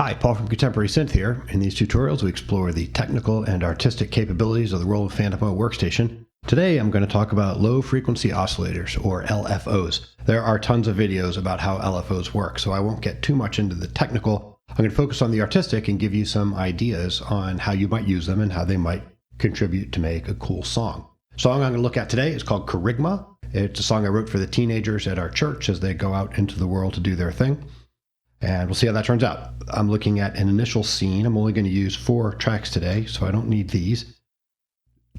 Hi, Paul from Contemporary Synth here. In these tutorials, we explore the technical and artistic capabilities of the Roland Fantom workstation. Today, I'm going to talk about low-frequency oscillators, or LFOs. There are tons of videos about how LFOs work, so I won't get too much into the technical. I'm going to focus on the artistic and give you some ideas on how you might use them and how they might contribute to make a cool song. The song I'm going to look at today is called Kerygma. It's a song I wrote for the teenagers at our church as they go out into the world to do their thing. And we'll see how that turns out. I'm looking at an initial scene. I'm only going to use 4 tracks today, so I don't need these.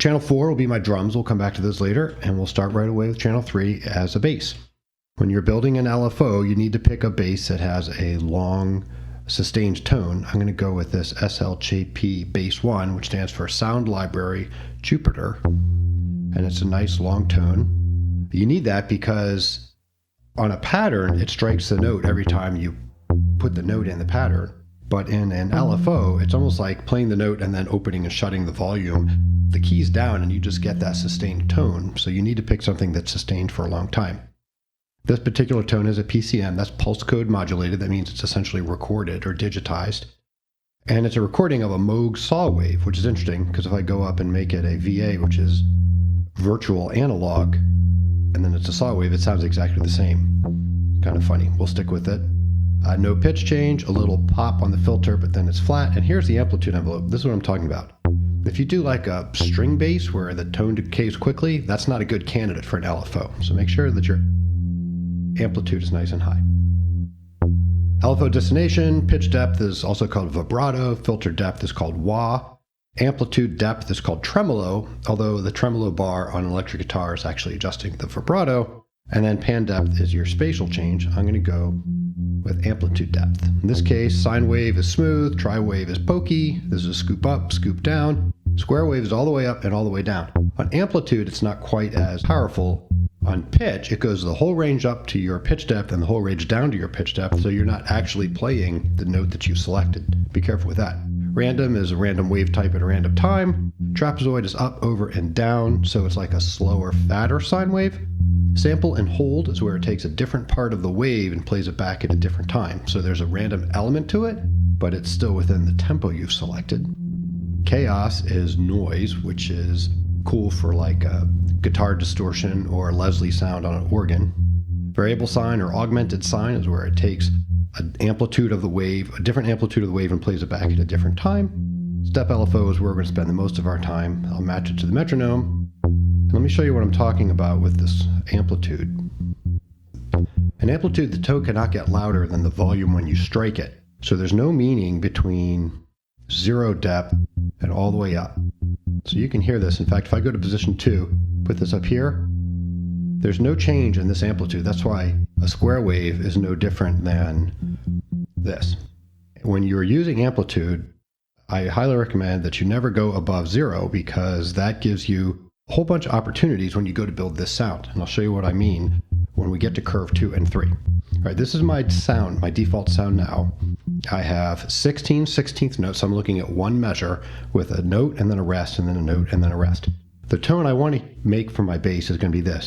Channel 4 will be my drums. We'll come back to those later, and we'll start right away with channel 3 as a bass. When you're building an LFO, you need to pick a bass that has a long, sustained tone. I'm going to go with this SLJP Bass 1, which stands for Sound Library Jupiter, and it's a nice long tone. You need that because on a pattern, it strikes the note every time you put the note in the pattern, but in an LFO, it's almost like playing the note and then opening and shutting the volume. The key's down and you just get that sustained tone, so you need to pick something that's sustained for a long time. This particular tone is a PCM, that's pulse code modulated. That means it's essentially recorded or digitized. And it's a recording of a Moog saw wave, which is interesting because if I go up and make it a VA, which is virtual analog, and then it's a saw wave, it sounds exactly the same. Kind of funny. We'll stick with it. No pitch change, a little pop on the filter, but then it's flat. And here's the amplitude envelope. This is what I'm talking about. If you do like a string bass where the tone decays quickly, that's not a good candidate for an LFO. So make sure that your amplitude is nice and high. LFO destination, pitch depth is also called vibrato, filter depth is called wah, amplitude depth is called tremolo, although the tremolo bar on an electric guitar is actually adjusting the vibrato. And then pan depth is your spatial change. I'm going to go with amplitude depth. In this case, sine wave is smooth, tri-wave is pokey, this is scoop up, scoop down, square wave is all the way up and all the way down. On amplitude, it's not quite as powerful. On pitch, it goes the whole range up to your pitch depth and the whole range down to your pitch depth, so you're not actually playing the note that you selected. Be careful with that. Random is a random wave type at a random time. Trapezoid is up, over, and down, so it's like a slower, fatter sine wave. Sample and hold is where it takes a different part of the wave and plays it back at a different time. So there's a random element to it, but it's still within the tempo you've selected. Chaos is noise, which is cool for like a guitar distortion or a Leslie sound on an organ. Variable sine or augmented sine is where it takes an amplitude of the wave, a different amplitude of the wave, and plays it back at a different time. Step LFO is where we're going to spend the most of our time. I'll match it to the metronome. Let me show you what I'm talking about with this amplitude. An amplitude, the toe cannot get louder than the volume when you strike it. So there's no meaning between 0 depth and all the way up. So you can hear this. In fact, if I go to position 2, put this up here, there's no change in this amplitude. That's why a square wave is no different than this. When you're using amplitude, I highly recommend that you never go above 0 because that gives you a whole bunch of opportunities when you go to build this sound. And I'll show you what I mean when we get to curve 2 and 3. All right, this is my sound, my default sound now. I have 16 16th notes, so I'm looking at one measure with a note and then a rest and then a note and then a rest. The tone I want to make for my bass is going to be this.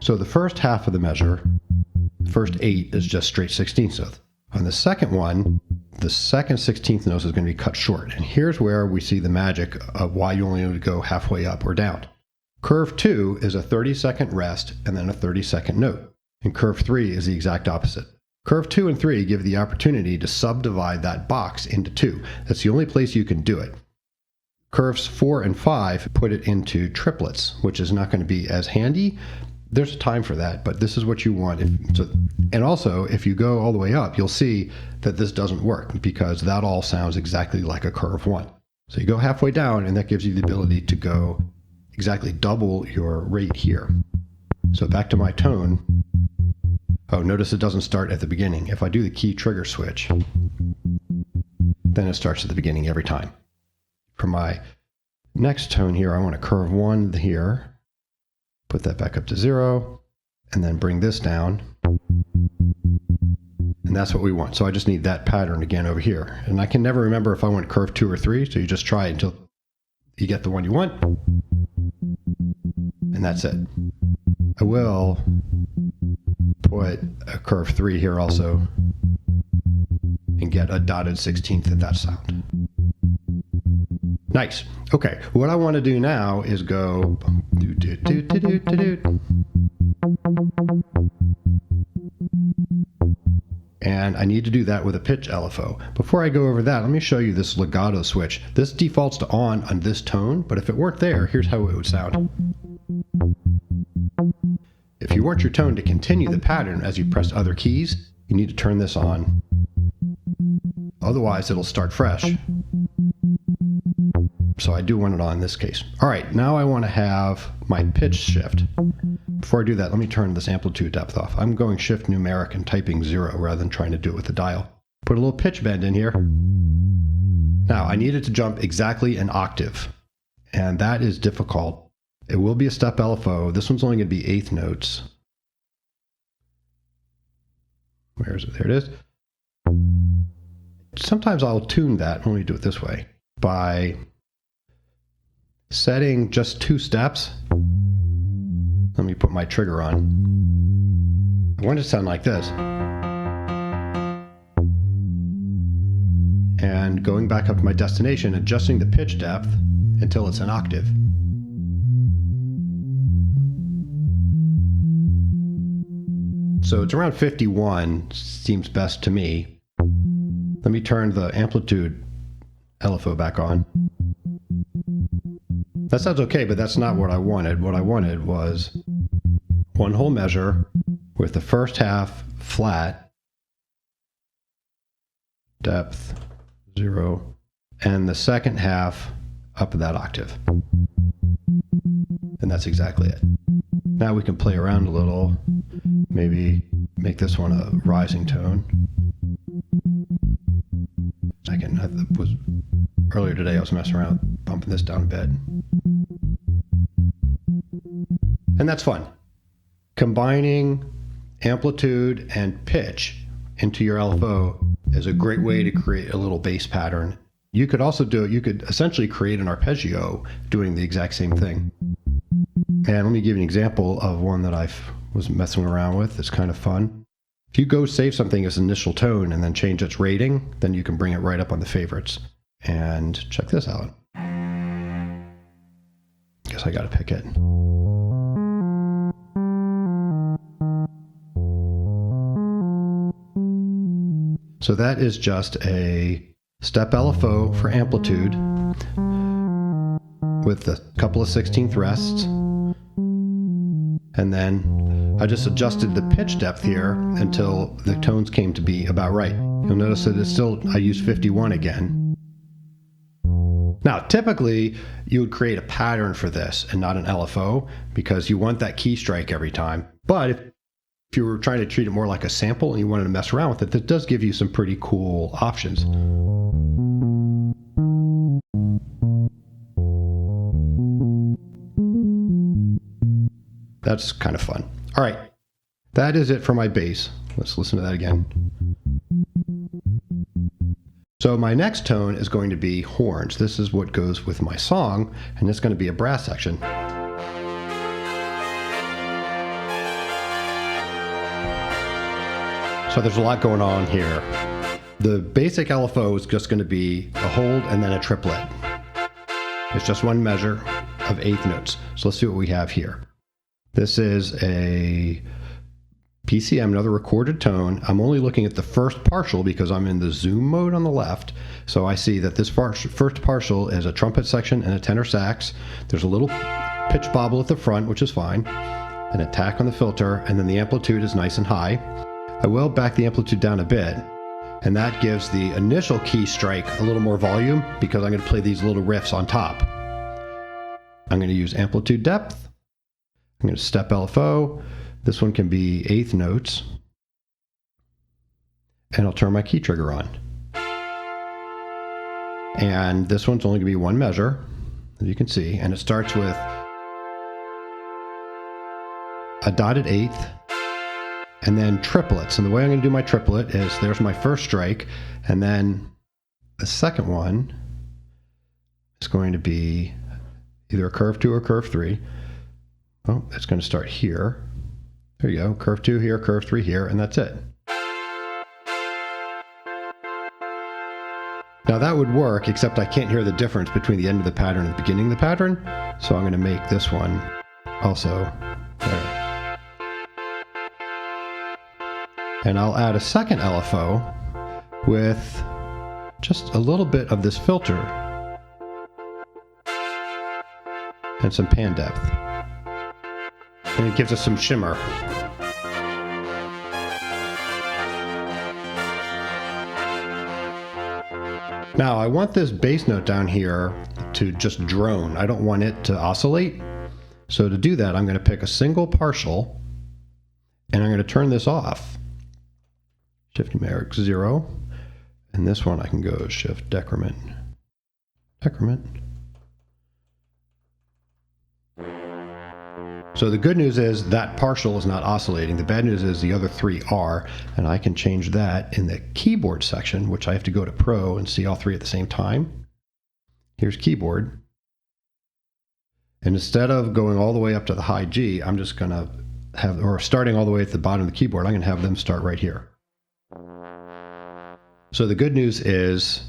So the first half of the measure, the first 8 is just straight 16th notes. On the second one, the second 16th note is going to be cut short. And here's where we see the magic of why you only need to go halfway up or down. Curve 2 is a 30-second rest and then a 30-second note. And curve 3 is the exact opposite. Curve 2 and 3 give the opportunity to subdivide that box into 2. That's the only place you can do it. Curves 4 and 5 put it into triplets, which is not going to be as handy. There's a time for that, but this is what you want. And also, if you go all the way up, you'll see that this doesn't work because that all sounds exactly like a curve 1. So you go halfway down, and that gives you the ability to go exactly double your rate here. So back to my tone. Oh, notice it doesn't start at the beginning. If I do the key trigger switch, then it starts at the beginning every time. For my next tone here, I want a curve 1 here. Put that back up to 0, and then bring this down. And that's what we want. So I just need that pattern again over here. And I can never remember if I want curve 2 or 3, so you just try it until you get the one you want. And that's it. I will put a curve 3 here also and get a dotted 16th of that sound. Nice. Okay, what I want to do now is go and I need to do that with a pitch LFO. Before I go over that, let me show you this legato switch. This defaults to on this tone, but if it weren't there, here's how it would sound. If you want your tone to continue the pattern as you press other keys, you need to turn this on. Otherwise, it'll start fresh. So I do want it on in this case. All right, now I want to have my pitch shift. Before I do that, let me turn this amplitude depth off. I'm going shift numeric and typing 0 rather than trying to do it with the dial. Put a little pitch bend in here. Now I need it to jump exactly an octave, and that is difficult. It will be a step LFO. This one's only going to be eighth notes. Where is it? There it is. Sometimes I'll tune that, let me do it this way, by setting just 2 steps. Let me put my trigger on. I want it to sound like this. And going back up to my destination, adjusting the pitch depth until it's an octave. So it's around 51, seems best to me. Let me turn the amplitude LFO back on. That sounds okay, but that's not what I wanted. What I wanted was one whole measure with the first half flat, depth 0, and the second half up that octave. And that's exactly it. Now we can play around a little, maybe make this one a rising tone. Earlier today I was messing around bumping this down a bit. And that's fun. Combining amplitude and pitch into your LFO is a great way to create a little bass pattern. You could also do it, you could essentially create an arpeggio doing the exact same thing. And let me give you an example of one that I was messing around with. It's kind of fun. If you go save something as initial tone and then change its rating, then you can bring it right up on the favorites. And check this out. Guess I gotta pick it. So that is just a step LFO for amplitude with a couple of 16th rests. And then I just adjusted the pitch depth here until the tones came to be about right. You'll notice that it's still, I used 51 again. Now, typically, you would create a pattern for this and not an LFO because you want that key strike every time. But if you were trying to treat it more like a sample and you wanted to mess around with it, that does give you some pretty cool options. That's kind of fun. All right, that is it for my bass. Let's listen to that again. So my next tone is going to be horns. This is what goes with my song, and it's going to be a brass section. So there's a lot going on here. The basic LFO is just going to be a hold and then a triplet. It's just one measure of eighth notes. So let's see what we have here. This is a PCM, another recorded tone. I'm only looking at the first partial because I'm in the zoom mode on the left. So I see that this first partial is a trumpet section and a tenor sax. There's a little pitch bobble at the front, which is fine, an attack on the filter, and then the amplitude is nice and high. I will back the amplitude down a bit, and that gives the initial key strike a little more volume because I'm going to play these little riffs on top. I'm going to use amplitude depth. I'm going to step LFO. This one can be eighth notes. And I'll turn my key trigger on. And this one's only going to be one measure, as you can see, and it starts with a dotted eighth, and then triplets. And the way I'm going to do my triplet is there's my first strike, and then the second one is going to be either a curve 2 or curve 3. Oh, it's going to start here. There you go, curve 2 here, curve 3 here, and that's it. Now that would work, except I can't hear the difference between the end of the pattern and the beginning of the pattern, so I'm going to make this one also there. And I'll add a second LFO with just a little bit of this filter and some pan depth. And it gives us some shimmer. Now I want this bass note down here to just drone. I don't want it to oscillate. So to do that, I'm going to pick a single partial and I'm going to turn this off. Shift numeric 0. And this one I can go shift decrement. Decrement. So the good news is that partial is not oscillating. The bad news is the other 3 are, and I can change that in the keyboard section, which I have to go to Pro and see all 3 at the same time. Here's keyboard. And instead of going all the way up to the high G, I'm just going to have, or starting all the way at the bottom of the keyboard, I'm going to have them start right here. So the good news is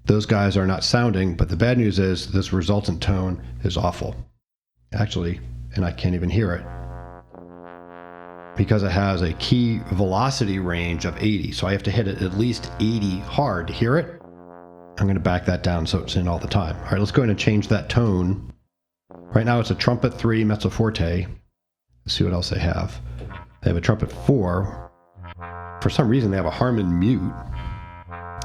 those guys are not sounding, but the bad news is this resultant tone is awful. Actually, and I can't even hear it because it has a key velocity range of 80. So I have to hit it at least 80 hard to hear it. I'm going to back that down so it's in all the time. All right, let's go ahead and change that tone. Right now it's a trumpet 3 mezzo forte. Let's see what else they have. They have a trumpet 4. For some reason they have a Harmon mute,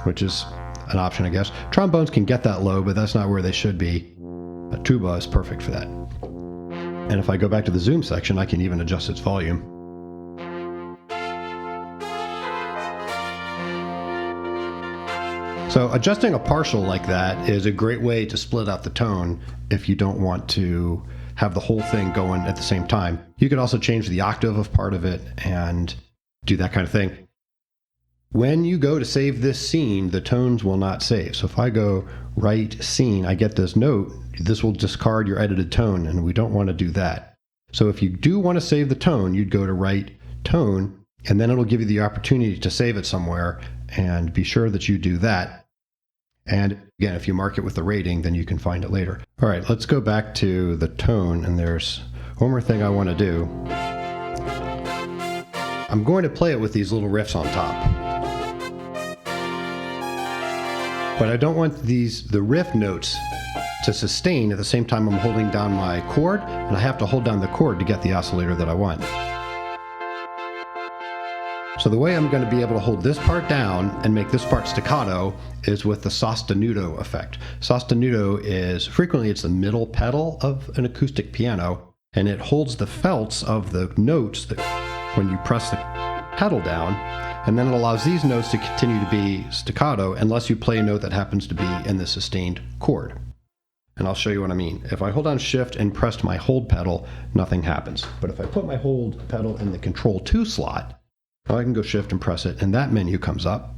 which is an option, I guess. Trombones can get that low, but that's not where they should be. A tuba is perfect for that. And if I go back to the zoom section, I can even adjust its volume. So adjusting a partial like that is a great way to split out the tone if you don't want to have the whole thing going at the same time. You could also change the octave of part of it and do that kind of thing. When you go to save this scene, the tones will not save. So if I go write scene, I get this note, this will discard your edited tone, and we don't want to do that. So if you do want to save the tone, you'd go to write tone, and then it'll give you the opportunity to save it somewhere, and be sure that you do that. And again, if you mark it with the rating, then you can find it later. All right, let's go back to the tone, and there's one more thing I want to do. I'm going to play it with these little riffs on top. But I don't want the riff notes to sustain at the same time I'm holding down my chord, and I have to hold down the chord to get the oscillator that I want. So the way I'm going to be able to hold this part down and make this part staccato is with the sostenuto effect. Sostenuto is, frequently it's the middle pedal of an acoustic piano, and it holds the felts of the notes that when you press the pedal down, and then it allows these notes to continue to be staccato unless you play a note that happens to be in the sustained chord. And I'll show you what I mean. If I hold down shift and press my hold pedal, nothing happens. But if I put my hold pedal in the control 2 slot, now I can go shift and press it, and that menu comes up.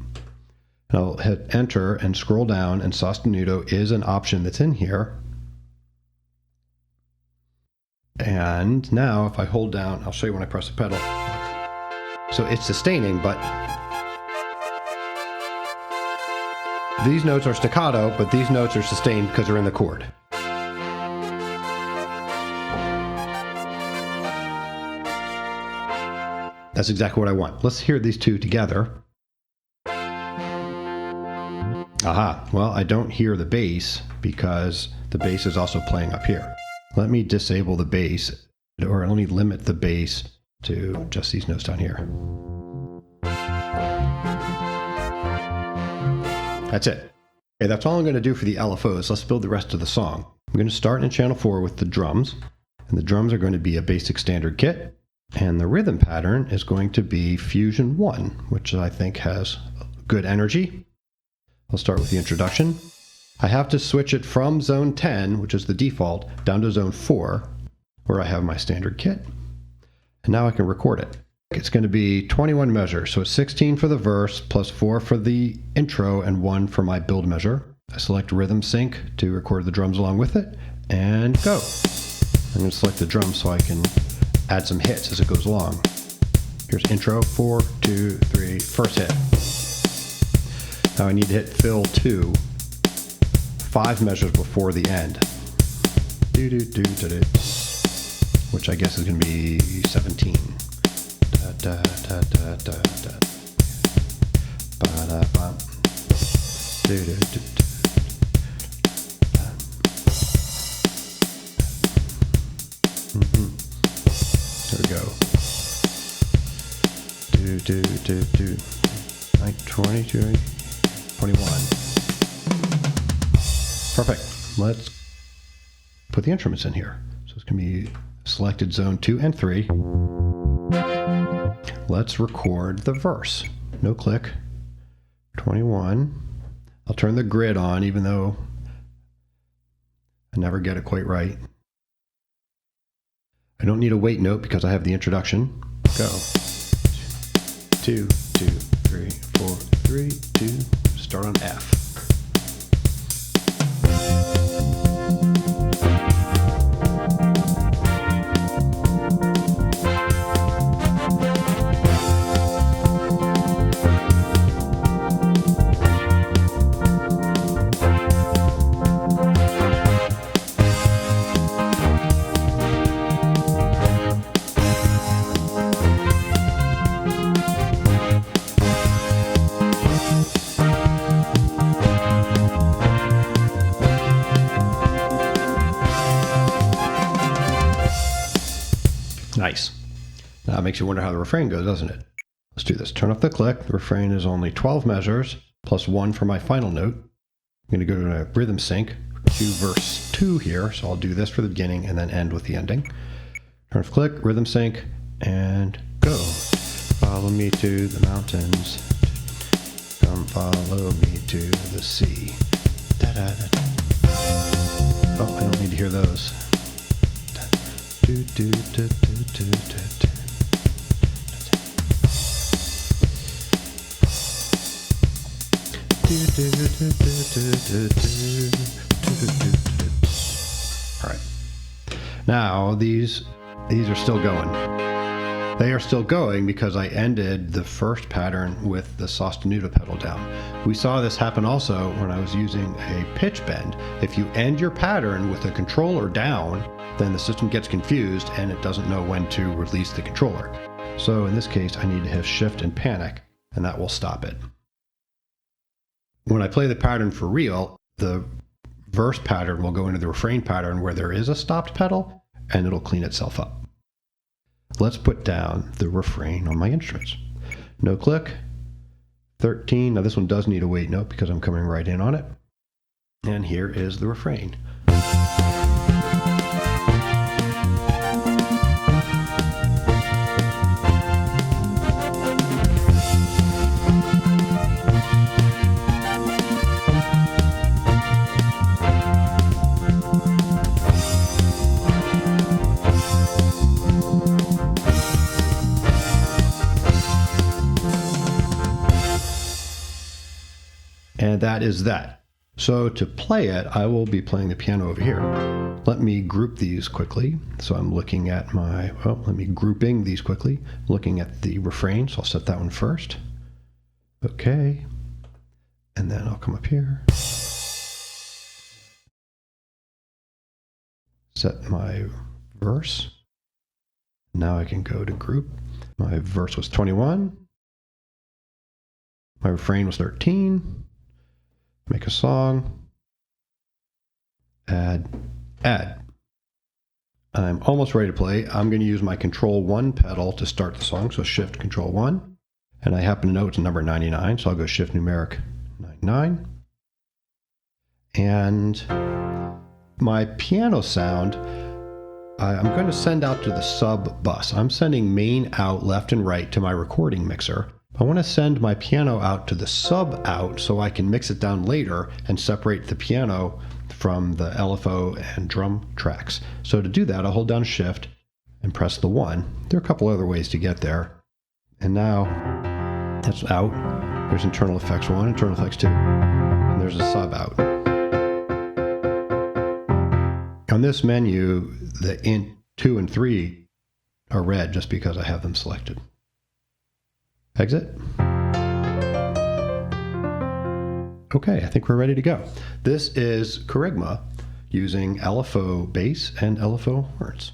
And I'll hit enter and scroll down, and sostenuto is an option that's in here. And now if I hold down, I'll show you when I press the pedal. So it's sustaining, but these notes are staccato, but these notes are sustained because they're in the chord. That's exactly what I want. Let's hear these two together. Aha, well, I don't hear the bass because the bass is also playing up here. Let me disable the bass, or let me limit the bass to just these notes down here. That's it. Okay, that's all I'm going to do for the LFOs. Let's build the rest of the song. I'm going to start in channel 4 with the drums, and the drums are going to be a basic standard kit, and the rhythm pattern is going to be Fusion 1, which I think has good energy. I'll start with the introduction. I have to switch it from zone 10, which is the default, down to zone 4, where I have my standard kit. And now I can record it. It's going to be 21 measures, so it's 16 for the verse, plus 4 for the intro, and 1 for my build measure. I select rhythm sync to record the drums along with it, and go. I'm going to select the drums so I can add some hits as it goes along. Here's intro, 4, 2, 3, first hit. Now I need to hit fill 2, 5 measures before the end. Do do do do do. Which I guess is going to be 17. Da da da da da da. Ba da ba. Do do do do. There we go. Do do do. 22, 21. Perfect. Let's put the instruments in here. So it's going to be selected zone 2 and 3. Let's record the verse. No click. 21. I'll turn the grid on even though I never get it quite right. I don't need a wait note because I have the introduction. Go. 2, 2, 3, 4, 3, 2. Start on F. Nice. Now it makes you wonder how the refrain goes, doesn't it? Let's do this. Turn off the click. The refrain is only 12 measures plus 1 for my final note. I'm going to go to a rhythm sync to verse 2 here. So I'll do this for the beginning and then end with the ending. Turn off click, rhythm sync, and go. Follow me to the mountains. Come follow me to the sea. Da, da, da, da. Oh, I don't need to hear those. Do, do, do, do, do, do, do. All right. Now these are still going. They are still going because I ended the first pattern with the sostenuto pedal down. We saw this happen also when I was using a pitch bend. If you end your pattern with the controller down, then the system gets confused and it doesn't know when to release the controller. So in this case, I need to hit shift and panic, and that will stop it. When I play the pattern for real, the verse pattern will go into the refrain pattern where there is a stopped pedal, and it'll clean itself up. Let's put down the refrain on my instruments. No click, 13. Now this one does need a wait note because I'm coming right in on it. And here is the refrain. And that is that. So to play it, I will be playing the piano over here. Let me group these quickly. So I'm looking at grouping these quickly. Looking at the refrain, so I'll set that one first. Okay. And then I'll come up here. Set my verse. Now I can go to group. My verse was 21. My refrain was 13. Make a song, add. I'm almost ready to play. I'm going to use my Control 1 pedal to start the song, so Shift Control 1. And I happen to know it's number 99, so I'll go Shift numeric 99. And my piano sound, I'm going to send out to the sub bus. I'm sending main out left and right to my recording mixer. I want to send my piano out to the sub out so I can mix it down later and separate the piano from the LFO and drum tracks. So to do that, I'll hold down Shift and press the 1. There are a couple other ways to get there. And now that's out. There's internal effects 1, internal effects 2, and there's a sub out. On this menu, the int 2 and 3 are red just because I have them selected. Exit. Okay, I think we're ready to go. This is Kerygma using LFO bass and LFO horns.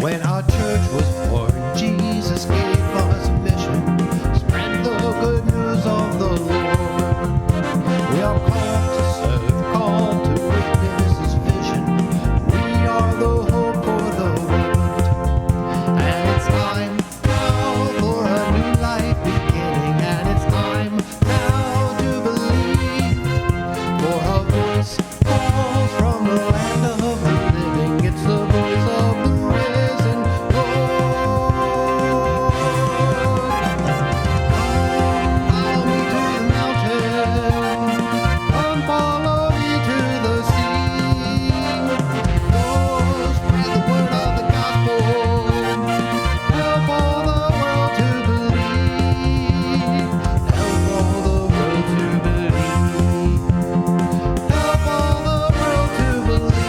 When our church was born, Jesus gave us a mission, spread the good news of the Lord. We are called to serve, called to witness His vision. We are the hope for the world. And it's time now for a new life beginning. And it's time now to believe. For a voice calls from the land of the living. It's the voice of the risen Lord. Follow me to the mountain. Come follow me to the sea. Oh, spread the word of the gospel. Help all the world to believe. Help all the world to believe. Help all the world to believe.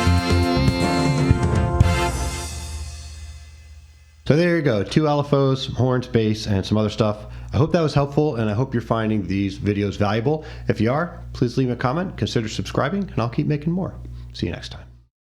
So there you go, 2 LFOs, some horns, bass, and some other stuff. I hope that was helpful, and I hope you're finding these videos valuable. If you are, please leave a comment, consider subscribing, and I'll keep making more. See you next time.